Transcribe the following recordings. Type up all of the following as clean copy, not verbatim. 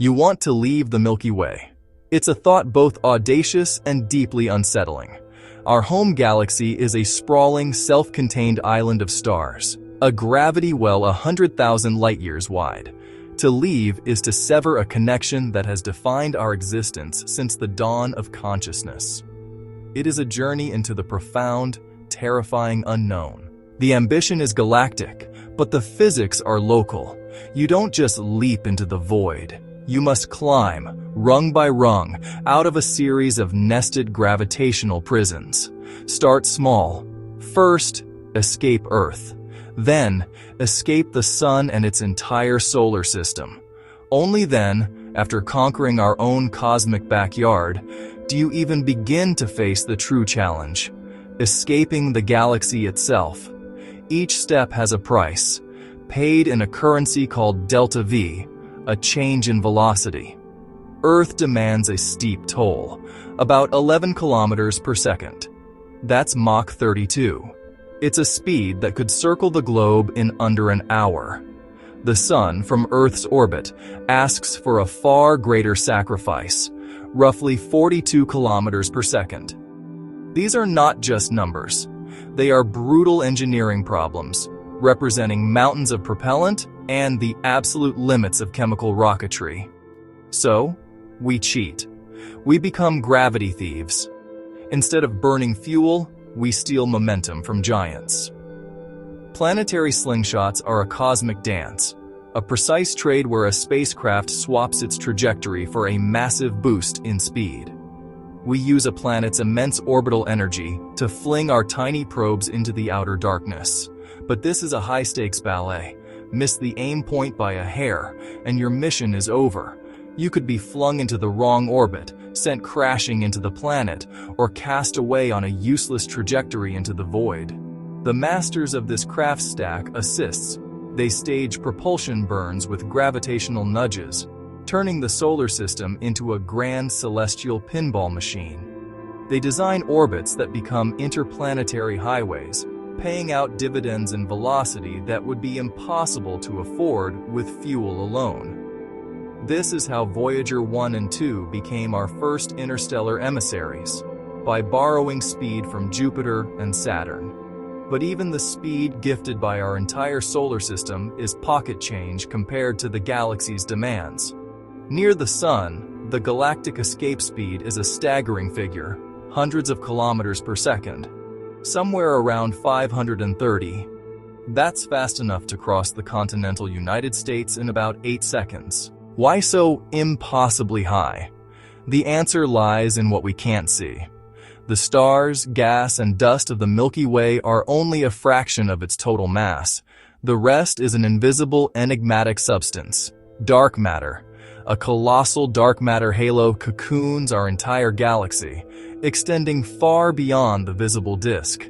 You want to leave the Milky Way. It's a thought both audacious and deeply unsettling. Our home galaxy is a sprawling, self-contained island of stars, a gravity well 100,000 light-years wide. To leave is to sever a connection that has defined our existence since the dawn of consciousness. It is a journey into the profound, terrifying unknown. The ambition is galactic, but the physics are local. You don't just leap into the void. You must climb, rung by rung, out of a series of nested gravitational prisons. Start small. First, escape Earth. Then, escape the Sun and its entire solar system. Only then, after conquering our own cosmic backyard, do you even begin to face the true challenge: escaping the galaxy itself. Each step has a price, paid in a currency called delta V, a change in velocity. Earth demands a steep toll, about 11 kilometers per second. That's Mach 32. It's a speed that could circle the globe in under an hour. The Sun, from Earth's orbit, asks for a far greater sacrifice, roughly 42 kilometers per second. These are not just numbers. They are brutal engineering problems, representing mountains of propellant and the absolute limits of chemical rocketry. So, we cheat. We become gravity thieves. Instead of burning fuel, we steal momentum from giants. Planetary slingshots are a cosmic dance, a precise trade where a spacecraft swaps its trajectory for a massive boost in speed. We use a planet's immense orbital energy to fling our tiny probes into the outer darkness. But this is a high-stakes ballet. Miss the aim point by a hair, and your mission is over. You could be flung into the wrong orbit, sent crashing into the planet, or cast away on a useless trajectory into the void. The masters of this craft stack assists. They stage propulsion burns with gravitational nudges, turning the solar system into a grand celestial pinball machine. They design orbits that become interplanetary highways, paying out dividends and velocity that would be impossible to afford with fuel alone. This is how Voyager 1 and 2 became our first interstellar emissaries, by borrowing speed from Jupiter and Saturn. But even the speed gifted by our entire solar system is pocket change compared to the galaxy's demands. Near the Sun, the galactic escape speed is a staggering figure, hundreds of kilometers per second, somewhere around 530. That's fast enough to cross the continental United States in about 8 seconds. Why so impossibly high? The answer lies in what we can't see. The stars, gas, and dust of the Milky Way are only a fraction of its total mass. The rest is an invisible, enigmatic substance, dark matter. A colossal dark matter halo cocoons our entire galaxy, extending far beyond the visible disk.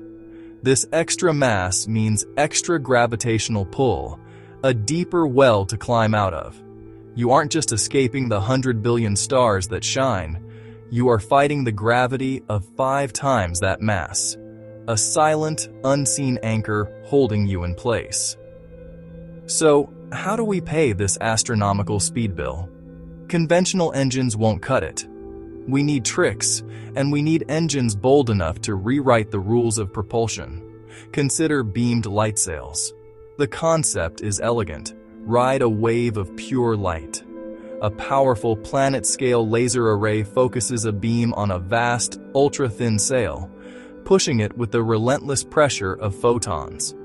This extra mass means extra gravitational pull, a deeper well to climb out of. You aren't just escaping the 100 billion stars that shine. You are fighting the gravity of 5 times that mass, a silent, unseen anchor holding you in place. So, how do we pay this astronomical speed bill? Conventional engines won't cut it. We need tricks, and we need engines bold enough to rewrite the rules of propulsion. Consider beamed light sails. The concept is elegant. Ride a wave of pure light. A powerful planet-scale laser array focuses a beam on a vast, ultra-thin sail, pushing it with the relentless pressure of photons.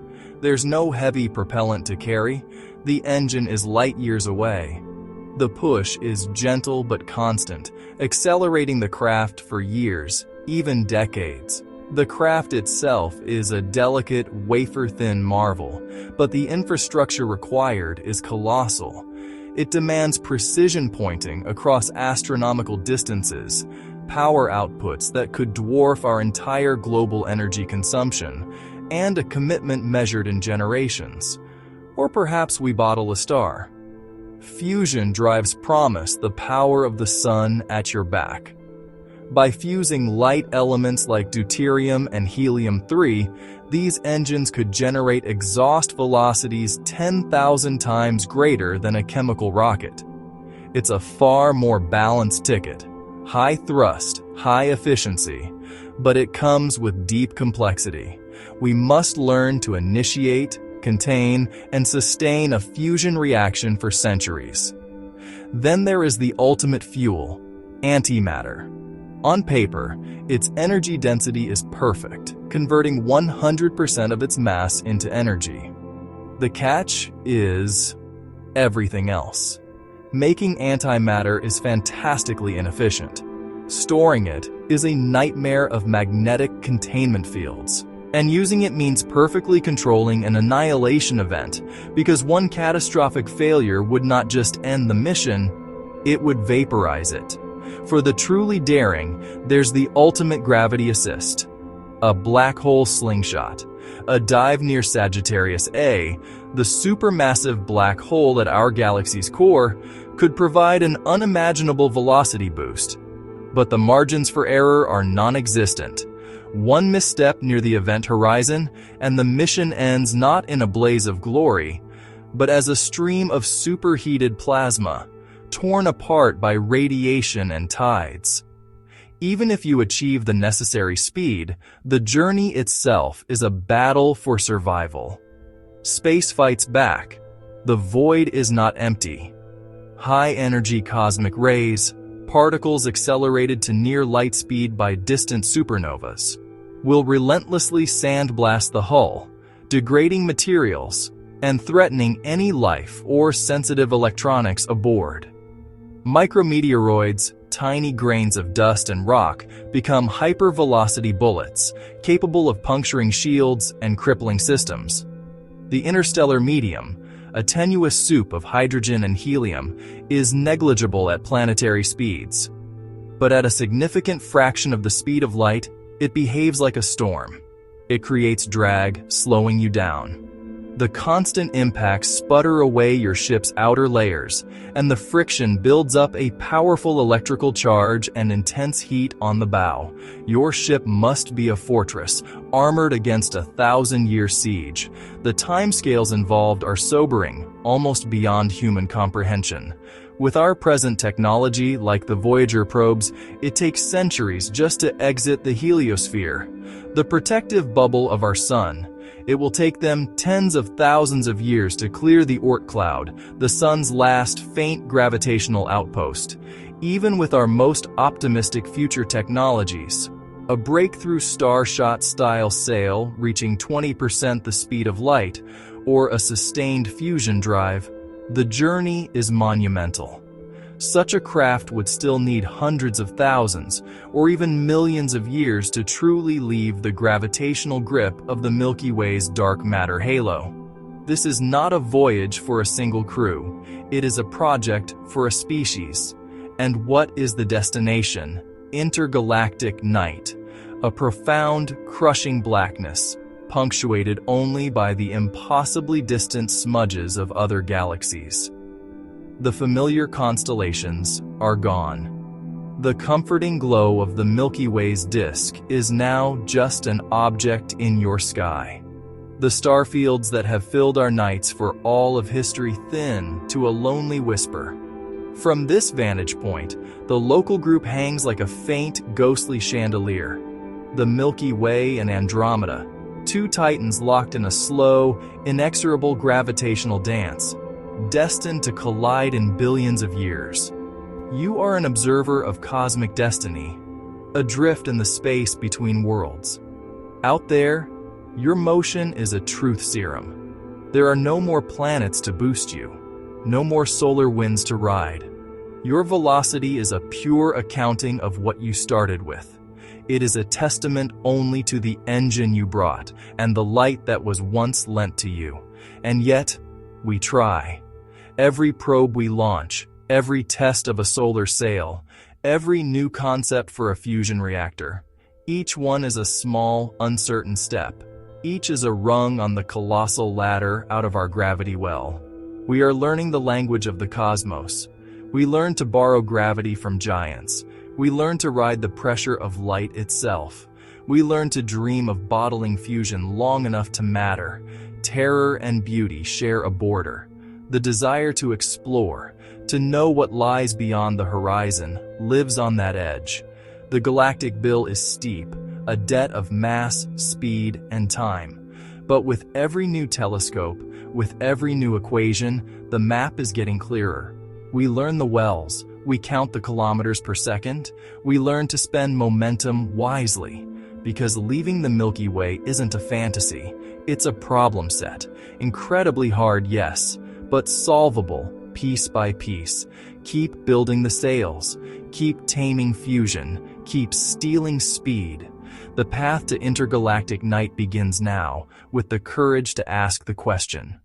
There's no heavy propellant to carry. The engine is light years away. The push is gentle but constant, accelerating the craft for years, even decades. The craft itself is a delicate, wafer-thin marvel, but the infrastructure required is colossal. It demands precision pointing across astronomical distances, power outputs that could dwarf our entire global energy consumption, and a commitment measured in generations. Or perhaps we bottle a star. Fusion drives promise, the power of the sun at your back. By fusing light elements like deuterium and helium-3, these engines could generate exhaust velocities 10,000 times greater than a chemical rocket. It's a far more balanced ticket. High thrust, high efficiency, but it comes with deep complexity. We must learn to initiate, contain, and sustain a fusion reaction for centuries. Then there is the ultimate fuel, antimatter. On paper, its energy density is perfect, converting 100% of its mass into energy. The catch is everything else. Making antimatter is fantastically inefficient. Storing it is a nightmare of magnetic containment fields. And using it means perfectly controlling an annihilation event, because one catastrophic failure would not just end the mission, it would vaporize it. For the truly daring, there's the ultimate gravity assist. A black hole slingshot. A dive near Sagittarius A, the supermassive black hole at our galaxy's core, could provide an unimaginable velocity boost. But the margins for error are non-existent. One misstep near the event horizon, and the mission ends not in a blaze of glory, but as a stream of superheated plasma, torn apart by radiation and tides. Even if you achieve the necessary speed, the journey itself is a battle for survival. Space fights back. The void is not empty. High-energy cosmic rays, particles accelerated to near light speed by distant supernovas, will relentlessly sandblast the hull, degrading materials and threatening any life or sensitive electronics aboard. Micrometeoroids, tiny grains of dust and rock, become hypervelocity bullets, capable of puncturing shields and crippling systems. The interstellar medium, a tenuous soup of hydrogen and helium, is negligible at planetary speeds. But at a significant fraction of the speed of light, it behaves like a storm. It creates drag, slowing you down. The constant impacts sputter away your ship's outer layers, and the friction builds up a powerful electrical charge and intense heat on the bow. Your ship must be a fortress, armored against a 1,000-year siege. The timescales involved are sobering, almost beyond human comprehension. With our present technology, like the Voyager probes, it takes centuries just to exit the heliosphere, the protective bubble of our sun. It will take them tens of thousands of years to clear the Oort cloud, the sun's last faint gravitational outpost. Even with our most optimistic future technologies, a breakthrough Starshot-style sail reaching 20% the speed of light, or a sustained fusion drive, the journey is monumental. Such a craft would still need hundreds of thousands, or even millions of years to truly leave the gravitational grip of the Milky Way's dark matter halo. This is not a voyage for a single crew. It is a project for a species. And what is the destination? Intergalactic night. A profound, crushing blackness, punctuated only by the impossibly distant smudges of other galaxies. The familiar constellations are gone. The comforting glow of the Milky Way's disk is now just an object in your sky. The star fields that have filled our nights for all of history thin to a lonely whisper. From this vantage point, the local group hangs like a faint, ghostly chandelier. The Milky Way and Andromeda, two titans locked in a slow, inexorable gravitational dance, destined to collide in billions of years. You are an observer of cosmic destiny, adrift in the space between worlds. Out there, your motion is a truth serum. There are no more planets to boost you, no more solar winds to ride. Your velocity is a pure accounting of what you started with. It is a testament only to the engine you brought and the light that was once lent to you. And yet, we try. Every probe we launch, every test of a solar sail, every new concept for a fusion reactor, each one is a small, uncertain step. Each is a rung on the colossal ladder out of our gravity well. We are learning the language of the cosmos. We learn to borrow gravity from giants. We learn to ride the pressure of light itself. We learn to dream of bottling fusion long enough to matter. Terror and beauty share a border. The desire to explore, To know what lies beyond the horizon lives on that edge. The galactic bill is steep, a debt of mass, speed, and time. But with every new telescope, with every new equation, the map is getting clearer. We learn the wells, we count the kilometers per second, we learn to spend momentum wisely. Because leaving the Milky Way isn't a fantasy, it's a problem set. Incredibly hard, yes, but solvable, piece by piece. Keep building the sails, keep taming fusion, keep stealing speed. The path to intergalactic night begins now, with the courage to ask the question.